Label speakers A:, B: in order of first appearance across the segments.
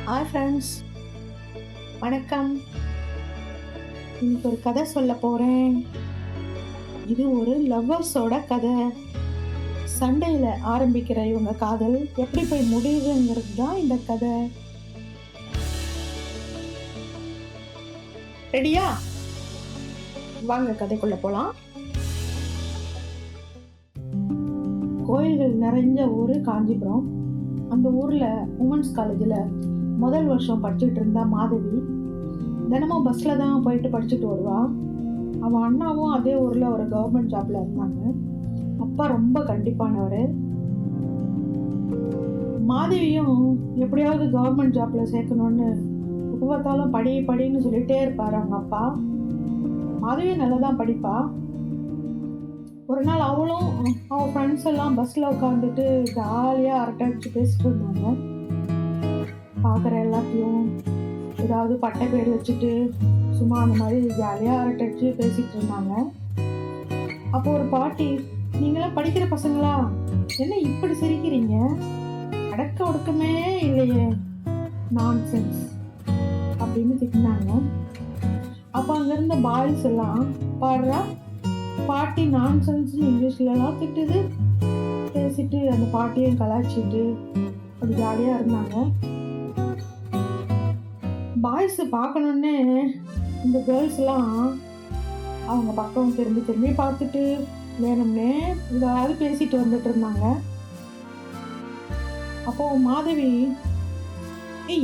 A: Hi friends, வணக்கம். இன்னைக்கு ஒரு கதை சொல்ல போகிறேன். இது ஒரு லவ்வர்ஸோட கதை. சண்டையில் ஆரம்பிக்கிற இவங்க காதல் எப்படி போய் முடியுதுங்கிறது தான் இந்த கதை. ரெடியா? வாங்க கதைக்குள்ள போகலாம். கோயில்கள் நிறைஞ்ச ஊர் காஞ்சிபுரம். அந்த ஊரில் உமன்ஸ் காலேஜில் முதல் வருஷம் படிச்சுட்டு இருந்தா மாதவி. தினமும் பஸ்ஸில் தான் போயிட்டு படிச்சுட்டு வருவா. அவன் அண்ணாவும் அதே ஊரில் ஒரு கவர்மெண்ட் ஜாப்பில் இருந்தாங்க. அப்பா ரொம்ப கண்டிப்பானவர். மாதவியும் எப்படியாவது கவர்மெண்ட் ஜாப்பில் சேர்க்கணும்னு பார்த்தாலும் படின்னு சொல்லிகிட்டே இருப்பார் அவங்க அப்பா. மாதவியும் நல்லா தான் படிப்பா. ஒரு நாள் அவளும் அவள் ஃப்ரெண்ட்ஸ் எல்லாம் பஸ்ஸில் உட்காந்துட்டு ஜாலியாக அரட்டை அடிச்சு பேசிட்டு இருந்தாங்க. பார்க்குற எல்லாத்தையும் ஏதாவது பட்டை பேர் வச்சுட்டு சும்மா அந்த மாதிரி ஜாலியாக அரட்டை அடிச்சு பேசிகிட்டு இருந்தாங்க. அப்போ ஒரு பாட்டி, நீங்களாம் படிக்கிற பசங்களா, என்ன இப்படி சிரிக்கிறீங்க, அடக்க ஒடுக்கமே இல்லையே, நான்சென்ஸ் அப்படின்னு திட்டினாங்க. அப்போ அங்கேருந்த பாய்ஸ் எல்லாம், பாடுறா பாட்டி நான்சென்ஸ்னு இங்கிலீஷ்லலாம் திட்டுது பேசிட்டு அந்த பாட்டியும் கலாய்ச்சிட்டு அப்படி ஜாலியாக இருந்தாங்க. பாய்ஸு பார்க்கணுன்னே இந்த கேர்ள்ஸ்லாம் அவங்க பக்கம் திரும்பி பார்த்துட்டு வேணும்னே ஏதாவது பேசிட்டு வந்துட்டு இருந்தாங்க. அப்போ மாதவி,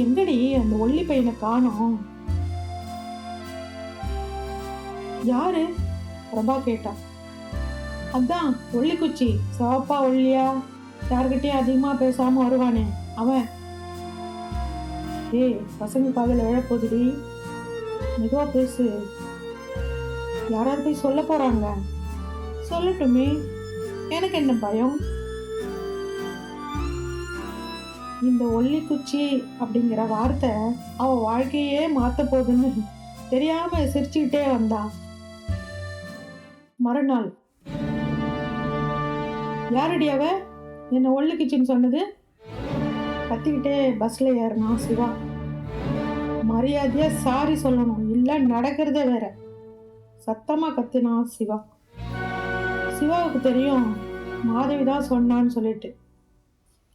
A: எங்கடி அந்த ஒல்லி பையனை காணோம்? யாரு? பிரபா கேட்டா. அதான் ஒல்லிக்குச்சி, சிவப்பா ஒல்லியா, யார்கிட்டயும் அதிகமாக பேசாமல் வருவானே அவன். பசங்க காதல விழப்போகுதுடி, மெதுவா பேசு, யாராவது போய் சொல்ல போறாங்க. சொல்லட்டுமே, எனக்கு என்ன பயம். இந்த ஒல்லிக்குச்சி அப்படிங்கிற வார்த்தை அவ வாழ்க்கையே மாத்த போகுதுன்னு தெரியாம சிரிச்சுக்கிட்டே வந்தா. மறுநாள், யாரடி அவ என்ன ஒல்லிக்குச்சின்னு சொன்னது? கத்திக்கிட்டே பஸ்ல ஏறினா சிவா. மரியாதையா சாரி சொல்லணும், இல்லை நடக்கிறதே வேற, சத்தமா கத்தினா சிவா. சிவாவுக்கு தெரியும் மாதவி தான் சொன்னான்னு சொல்லிட்டு.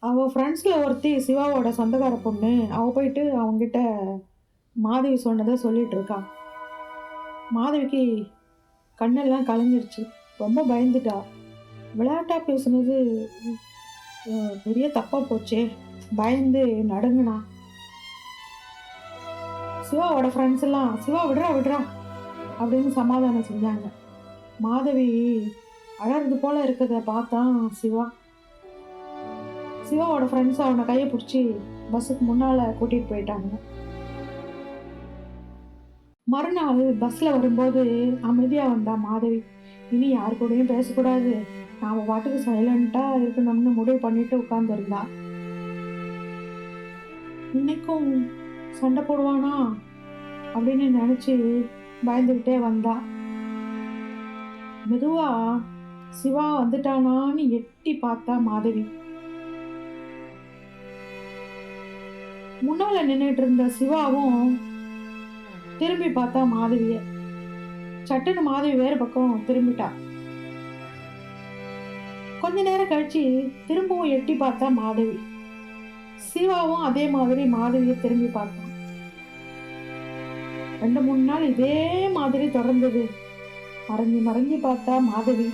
A: அவள் ஃப்ரெண்ட்ஸில் ஒருத்தி சிவாவோட சொந்தக்கார பொண்ணு. அவள் போயிட்டு அவங்கிட்ட மாதவி சொன்னதை சொல்லிட்டு இருக்கா. மாதவிக்கு கண்ணெல்லாம் கலங்கிருச்சு, ரொம்ப பயந்துட்டா. விளையாட்டா பேசுனது பெரிய தப்பா போச்சே, பயந்து நடுங்கினா. சிவாவோட ஃப்ரெண்ட்ஸ் எல்லாம், சிவா விடுறா அப்படின்னு சமாதானம் செஞ்சாங்க. மாதவி அழறது போல இருக்கிறத பார்த்தான் சிவா. சிவாவோட ஃப்ரெண்ட்ஸ் அவனை கையை பிடிச்சி பஸ்ஸுக்கு முன்னால கூட்டிட்டு போயிட்டாங்க. மறுநாள் பஸ்ல வரும்போது அமைதியா வந்தா மாதவி. இனி யாரு கூடயும் பேசக்கூடாது, நாம பாட்டுக்கு சைலண்டா இருக்கணும்னு முடிவு பண்ணிட்டு உட்கார்ந்துருந்தா. இன்னைக்கும் சண்டை போடுவானா அப்படின்னு நினைச்சு பயந்துகிட்டே வந்தா. மெதுவா சிவா வந்துட்டானான்னு எட்டி பார்த்தா மாதவி. முன்னால நின்றுட்டு இருந்த சிவாவும் திரும்பி பார்த்தா மாதவிய. சட்டுன்னு மாதவி வேறு பக்கம் திரும்பிட்டா. கொஞ்ச நேரம் கழிச்சு திரும்பவும் எட்டி பார்த்தா மாதவி. சிவாவும் அதே மாதிரி மாதவியை திரும்பி பார்த்தான். 2-3 நாள் இதே மாதிரி தொடர்ந்தது. மறைஞ்சு பார்த்தா மாதவி.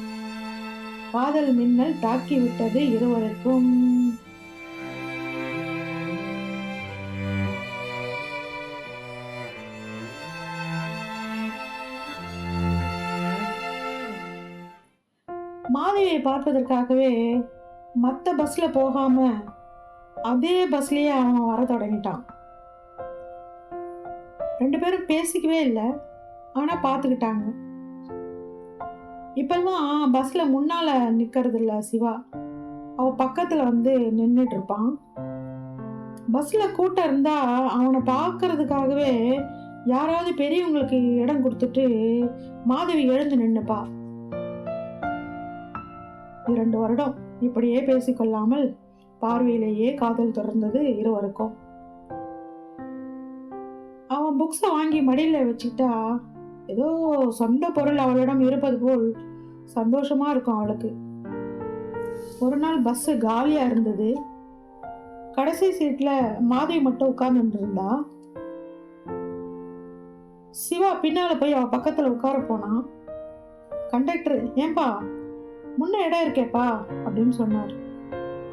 A: காதல் மின்னல் தாக்கி விட்டது இருவருக்கும். மாதவியை பார்ப்பதற்காகவே மற்ற பஸ்ல போகாம அதே பஸ்லயே அவன் வர தொடங்கிட்டான். 2 பேரும் பேசிக்கவே இல்லை, ஆனா பார்த்துக்கிட்டாங்க. இப்பெல்லாம் பஸ்ல முன்னால நிக்கிறது இல்ல சிவா, அவ பக்கத்துல வந்து நின்றுட்டு இருப்பான். பஸ்ல கூட்டம் இருந்தா அவனை பார்க்கறதுக்காகவே யாராவது பெரியவங்களுக்கு இடம் கொடுத்துட்டு மாதவி எழுந்து நின்னுப்பா. 2 வருடம் இப்படியே பேசிக்கொள்ளாமல் பார்வையிலேயே காதல் தொடர்ந்தது இருவருக்கும். அவன் புக்ஸை வாங்கி மடியில் வச்சுக்கிட்டா ஏதோ சொந்த பொருள் அவளிடம் இருப்பது போல் சந்தோஷமா இருக்கும் அவளுக்கு. ஒரு நாள் பஸ் காலியா இருந்தது. கடைசி சீட்ல மாதவி மட்டும் உட்கார்ந்துட்டு இருந்தா. சிவா பின்னால போய் அவ பக்கத்துல உட்கார போனான். கண்டக்டர், ஏன்பா முன்ன இடம் இருக்கேப்பா அப்படின்னு சொன்னார்.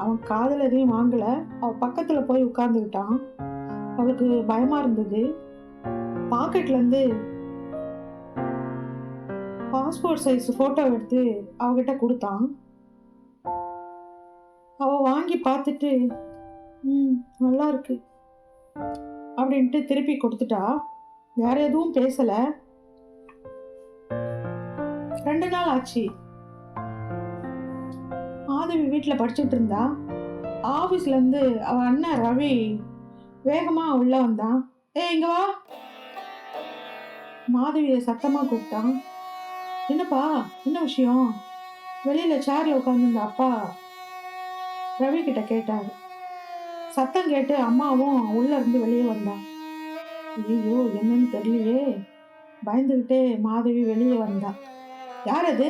A: அவன் காதல் எதையும் வாங்கல. அவ பக்கத்துல போய் உட்கார்ந்துக்கிட்டான். அவளுக்கு பயமா இருந்தது. பாக்கெட்ல இருந்து பாஸ்போர்ட் சைஸ் போட்டோ எடுத்து அவகிட்ட கொடுத்தான். அவ வாங்கி பார்த்துட்டு நல்லா இருக்கு அப்படின்ட்டு திருப்பி கொடுத்துட்டா. வேற எதுவும் பேசல. 2 நாள் ஆச்சு. மாதவி வீட்டுல படிச்சுட்டு இருந்தா. ஆபீஸ்ல இருந்து அவ அண்ணன் ரவி வேகமா உள்ள வந்தான். இங்க வா. மாதவிய சத்தமா கூப்பிட்டான். என்னப்பா, என்ன விஷயம்? வெளியில சேர்ல உட்கார்ந்து அப்பா ரவி கிட்ட கேட்டாரு. சத்தம் கேட்டு அம்மாவும் உள்ள இருந்து வெளியே வந்தான். ஐயோ, என்னன்னு தெரியலையே. பயந்துகிட்டே மாதவி வெளியே வந்தா. யார் அது?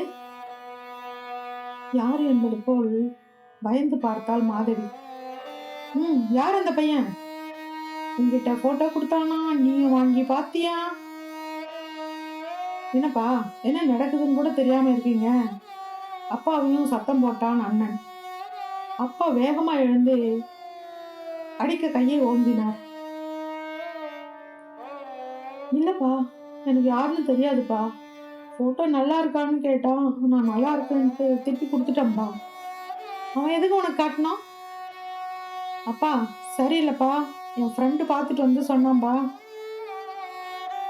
A: யாரு என்பது போல் பயந்து பார்த்தாள் மாதவி. யார் அந்த பையன்? உங்ககிட்ட போட்டோ கொடுத்தானா? நீயும் வாங்கி பாத்தியா? என்னப்பா, என்ன நடக்குதுன்னு கூட தெரியாம இருக்கீங்க? அப்பாவையும் சத்தம் போட்டான் அண்ணன். அப்பா வேகமா எழுந்து அடிக்க கையை ஓங்கினார். இல்லப்பா, எனக்கு யாருன்னு தெரியாதுப்பா. போட்டோ நல்லா இருக்கான்னு கேட்டான். நான் நல்லா இருக்குன்ட்டு திருப்பி கொடுத்துட்டேன்பா. அவன் எதுக்கு உனக்கு காட்டினான்? அப்பா சரியில்லைப்பா, என் ஃப்ரெண்டு பார்த்துட்டு வந்து சொன்னான்பா.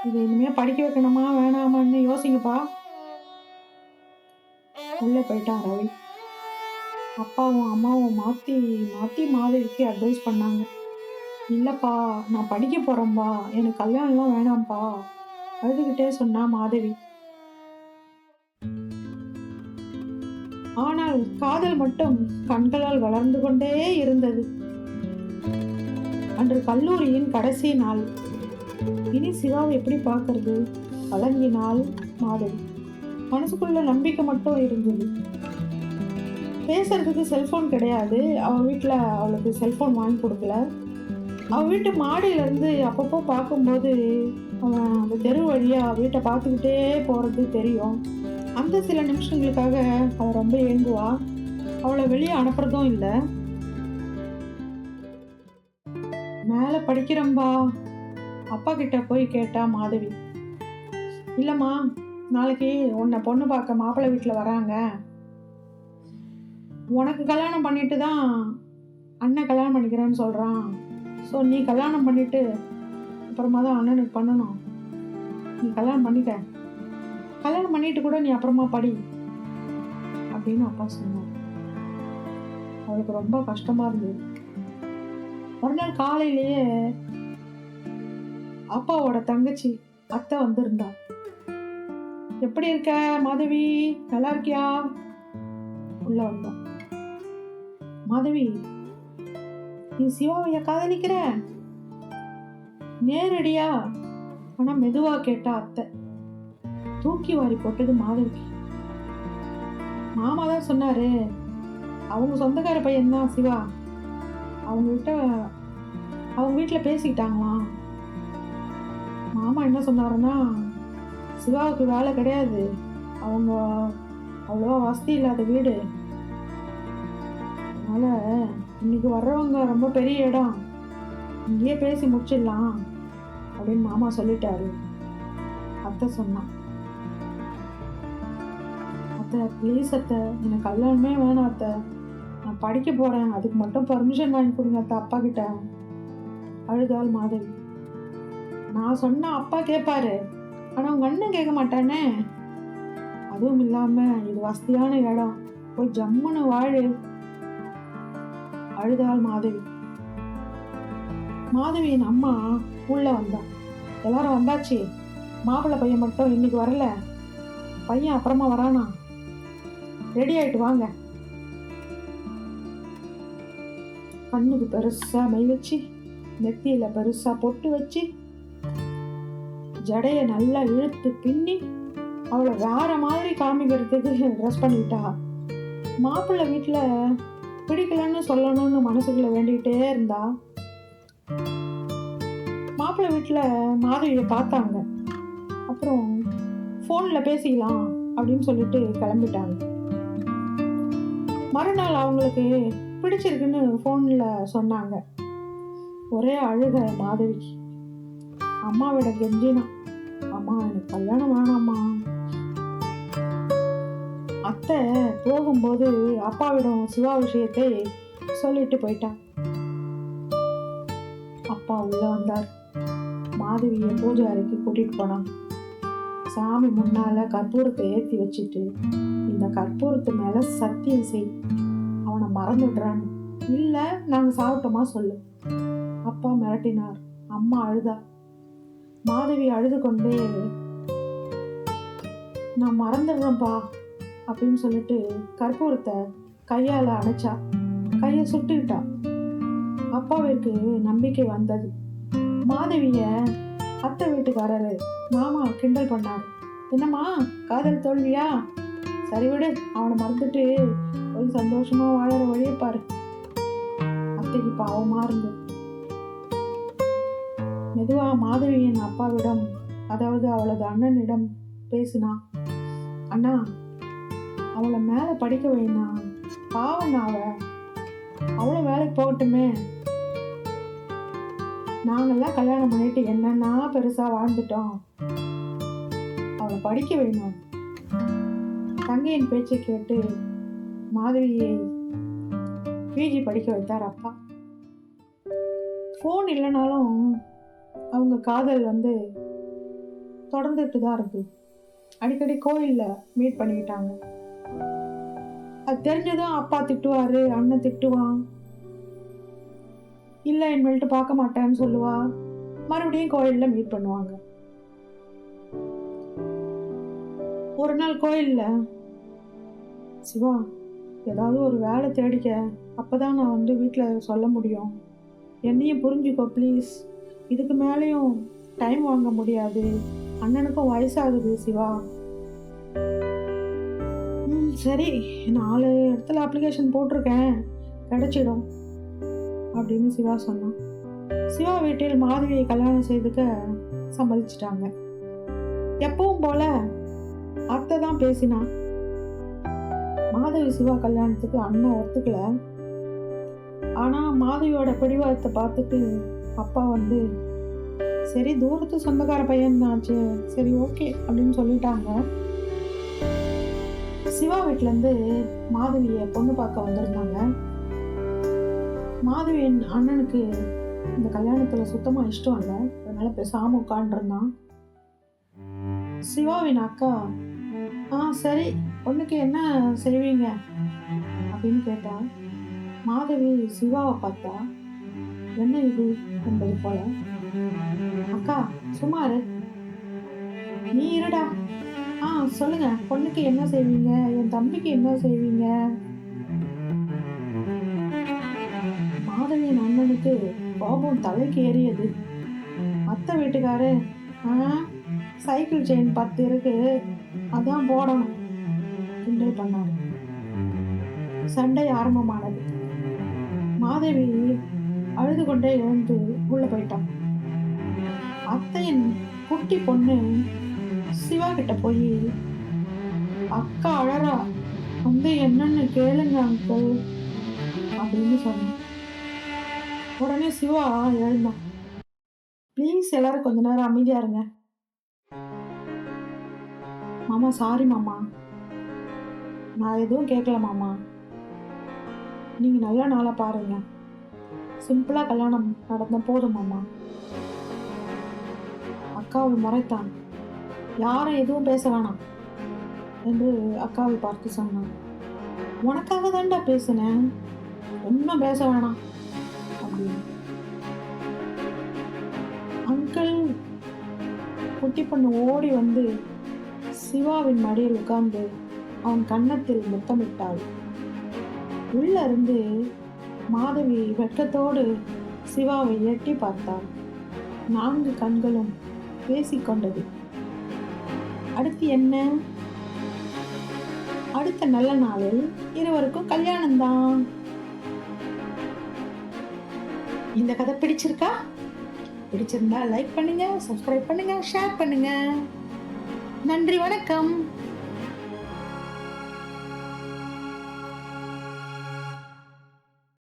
A: இது இனிமே படிக்க வைக்கணுமா வேணாமான்னு யோசிங்கப்பா. உள்ள போயிட்டான் ரவி. அப்பாவும் அம்மாவும் மாற்றி மாற்றி மாதவிக்கு அட்வைஸ் பண்ணாங்க. இல்லைப்பா, நான் படிக்க போகிறேன்பா, எனக்கு கல்யாணம்லாம் வேணாம்ப்பா அழுதுகிட்டே சொன்னா மாதவி. ஆனால் காதல் மட்டும் கண்களால் வளர்ந்து கொண்டே இருந்தது. அன்று கல்லூரியின் கடைசி நாள். இனி சிவாவை எப்படி பார்க்கறது? கலங்கினாள் மாதவி. மனசுக்குள்ள நம்பிக்கை மட்டும் இருந்தது. பேசுறதுக்கு செல்போன் கிடையாது. அவ வீட்டில் அவளுக்கு செல்போன் வாங்கி கொடுக்கல. அவள் வீட்டு மாடியிலேருந்து அப்பப்போ பார்க்கும்போது அவன் அந்த தெரு வழியாக வீட்டை பார்த்துக்கிட்டே போகிறது தெரியும். அந்த சில நிமிஷங்களுக்காக அவள் ரொம்ப ஏங்குவா. அவளை வெளியே அனுப்புறதும் இல்லை. மேலே படிக்கிறம்பா அப்பா கிட்ட போய் கேட்டா மாதவி. இல்லைம்மா, நாளைக்கு உன்னை பொண்ணு பார்க்க மாப்பிள்ளை வீட்டில் வராங்க. உனக்கு கல்யாணம் பண்ணிட்டு தான் அண்ணன் கல்யாணம் பண்ணிக்கிறேன்னு சொல்கிறான். ஸோ நீ கல்யாணம் பண்ணிட்டு அப்புறமா தான் அண்ணனுக்கு பண்ணணும். நீ கல்யாணம் பண்ணிக்க. கல்யாணம் பண்ணிட்டு கூட நீ அப்புறமா படி அப்படின்னு அப்பா சொன்னார். அவளுக்கு ரொம்ப கஷ்டமா இருந்தது. ஒரு நாள் காலையிலேயே அப்பாவோட தங்கச்சி அத்தை வந்திருந்தா. எப்படி இருக்க மாதவி, நல்லா இருக்கியா? உள்ள வந்தா. மாதவி, நீ சிவாவைய காதலிக்கிற? நேரடியா ஆனா மெதுவா கேட்டா அத்தை. தூக்கி வாரி போட்டது மாதவிக்கு. மாமா தான் சொன்னாரு, அவங்க சொந்தக்கார பையன் தான் சிவா. அவங்க வீட்டில் பேசிக்கிட்டாங்களாம். மாமா என்ன சொன்னாருன்னா, சிவாவுக்கு வேலை கிடையாது, அவங்க அவ்வளோவா வசதி இல்லாத வீடு, அதனால இன்னைக்கு வர்றவங்க ரொம்ப பெரிய இடம், இங்கேயே பேசி முடிச்சிடலாம் அப்படின்னு மாமா சொல்லிட்டாரு. அத்தை சொன்னான். அத்தை ப்ளீஸ் அத்தை, எனக்கு கல்யாணமே வேணாம் அத்தை, நான் படிக்க போகிறேன், அதுக்கு மட்டும் பர்மிஷன் வாங்கி கொடுங்க அத்தை அப்பா கிட்ட அழுதாள் மாதவி. நான் சொன்னா அப்பா கேட்பாரு, ஆனால் உங்கள் அண்ணன் கேட்க மாட்டானே. அதுவும் இல்லாமல் இது வசதியான இடம், போய் ஜம்முன்னு வாழு அழுதாள் மாதவி. மாதவியின் அம்மா உள்ள வந்தா. எல்லாரும் வந்தாச்சு, மாப்பிள்ளை பையன் மட்டும் இன்னைக்கு வரல, பையன் அப்புறமா வரானா, ரெடி ஆயிட்டு வாங்க. கண்ணுக்கு பெருசா மை வச்சு, நெத்தியில பெருசா பொட்டு வச்சு, ஜடையை நல்லா இழுத்து பின்னி அவளை வேற மாதிரி காமிக்கிறதுக்கு ட்ரெஸ் பண்ணிட்டா. மாப்பிள்ளை வீட்டில் பிடிக்கலன்னு சொல்லணும்னு மனசுக்குள்ள வேண்டிகிட்டே இருந்தா. மாப்பிள்ளை வீட்டில் மாதவியை பார்த்தாங்க. அப்புறம் ஃபோனில் பேசிக்கலாம் அப்படின்னு சொல்லிட்டு கிளம்பிட்டாங்க. மறுநாள் அவங்களுக்கு பிடிச்சிருக்குன்னு ஃபோனில் சொன்னாங்க. ஒரே அழுக மாதவி. அம்மாவிட கெஞ்சினா, அம்மா எனக்கு கல்யாணம் வேணாம்மா. அத்தை போகும்போது அப்பாவிடம் சிவா விஷயத்தை சொல்லிட்டு போயிட்டான். அப்பா உள்ள வந்தார். மாதவியை பூஜை அறைக்கு கூட்டிட்டு போனான். சாமி முன்னால கற்பூரத்தை ஏற்றி வச்சுட்டு, இந்த கற்பூரத்து மேல சத்தியம் செய், அவனை மறந்துடுறான்னு. இல்லை நாங்கள் சாப்பிட்டோமா சொல்லு. அப்பா மிரட்டினார். அம்மா அழுதா. மாதவி அழுது கொண்டே, நான் மறந்துடுறேன்ப்பா அப்படின்னு சொல்லிட்டு கற்பூரத்தை கையால் அணைச்சா. கையை சுட்டுக்கிட்டா. அப்பாவிற்கு நம்பிக்கை வந்தது. மாதவிய அத்தை வீட்டுக்காரரு மாமா கிண்டல் பண்ணாரு. என்னம்மா காதல் தோல்வியா? சரி விடு, அவனை மறந்துட்டு போய் சந்தோஷமா வாழற வழியை பாரு. அத்தைக்கு பாவமா இருந்தது. மெதுவா மாதவியின் அப்பாவிடம், அதாவது அவளது அண்ணனிடம் பேசினா. அண்ணா, அவளை மேலே படிக்க வைனா, பாவம் அவளை வேலைக்கு போகட்டுமே. நாங்கெல்லாம் கல்யாணம் பண்ணிட்டு என்னன்னா பெருசா வாழ்ந்துட்டோம். அவளை படிக்க வைணும். தங்கையின் பேச்சை கேட்டு மாதவியை பிஜி படிக்க வைத்தார் அப்பா. ஃபோன் இல்லைனாலும் அவங்க காதல் தொடர்ந்துட்டு தான் இருக்கு. அடிக்கடி கோயிலில் மீட் பண்ணிக்கிட்டாங்க. அது தெரிஞ்சதும் அப்பா திட்டுவாரு, அண்ணன் திட்டுவான். இல்லை இனிமேல்ட்டு பார்க்க மாட்டேன்னு சொல்லுவா. மறுபடியும் கோயிலில் மீட் பண்ணுவாங்க. ஒரு நாள் கோயிலில், சிவா ஏதாவது ஒரு வேலை தேடிக்க, அப்போதான் நான் வீட்டில் சொல்ல முடியும். என்னையும் புரிஞ்சுக்கோ ப்ளீஸ். இதுக்கு மேலேயும் டைம் வாங்க முடியாது. அண்ணனுக்கும் வயசாகுது சிவா. சரி, 4 இடத்துல அப்ளிகேஷன் போட்டிருக்கேன், கிடைச்சிடும் அப்படின்னு சிவா சொன்னான். சிவா வீட்டில் மாதவியை கல்யாணம் செய்துக்க சம்மதிச்சிட்டாங்க. எப்பவும் போல அத்தை தான் பேசினான். மாதவி சிவா கல்யாணத்துக்கு அண்ணன் ஒத்துக்கல. ஆனா மாதவியோட பிடிவாதத்தை பார்த்துட்டு அப்பா சரி தூரத்து சொந்தக்கார பையன் தாச்சு, சரி ஓகே அப்படின்னு சொல்லிட்டாங்க. சிவா வீட்டிலேருந்து மாதவியை பொண்ணு பார்க்க வந்திருந்தாங்க. மாதவியின் அண்ணனுக்கு இந்த கல்யாணத்தில் சுத்தமாக இஷ்டம் இல்லை. அதனால பேசாம உட்காண்டிருந்தான். சிவாவின் அக்கா, சரி பொண்ணுக்கு என்ன செய்வீங்க அப்படின்னு கேட்டா. மாதவி சிவாவை பார்த்தா, என்ன இது என்பது போல. அக்கா சுமாரு, நீ இருடா. சொல்லுங்க, பொண்ணுக்கு என்ன செய்வீங்க, என் தம்பிக்கு என்ன செய்வீங்க? மாதவியின் அண்ணனுக்கு கோபம் தலைக்கு ஏறியது. அத்தை வீட்டுக்காரு, சைக்கிள் செயின் 10 இருக்கு, அதான் போடணும் கிண்டல் பண்ணாரு. சண்டை ஆரம்பமானது. மாதவி அழுது கொண்டே எழுந்து உள்ள போயிட்டான். அத்தையின் குட்டி பொண்ணு சிவா கிட்ட போய், அக்கா அழறா, என்னன்னு கேளுங்க அங்கிள் அப்படின்னு சொன்னான். உடனே சிவா எழுந்தான். ப்ளீஸ் எல்லாரும் கொஞ்ச நேரம் அமைதியா இருங்க. மாமா சாரி மாமா, நான் எதுவும் கேட்கல மாமா. நீங்க நல்ல நாளா பாருங்க, சிம்பிளா கல்யாணம் நடந்த போதும் மாமா. அக்காவை முறைத்தான். யாரும் எதுவும் பேச வேணாம் என்று அக்காவை பார்த்து சொன்னான். உனக்காக தான்டா பேசினேன், ஒன்றும் பேச வேணாம் அப்படின்னு. அங்கிள், குட்டி பொண்ணு ஓடி சிவாவின் மடியில் உட்கார்ந்து அவன் கன்னத்தில் முத்தமிட்டாள். உள்ள இருந்து மாதவி வெட்கத்தோடு சிவாவை எட்டி பார்த்தாள். 4 கண்களும் பேசிக்கொண்டது. அடுத்து என்ன? அடுத்த நல்ல நாளில் இருவருக்கும் கல்யாணம்தான். இந்த கதை பிடிச்சிருக்கா? பிடிச்சிருந்தா லைக் பண்ணுங்க, சப்ஸ்கிரைப் பண்ணுங்க, ஷேர் பண்ணுங்க. நன்றி, வணக்கம்.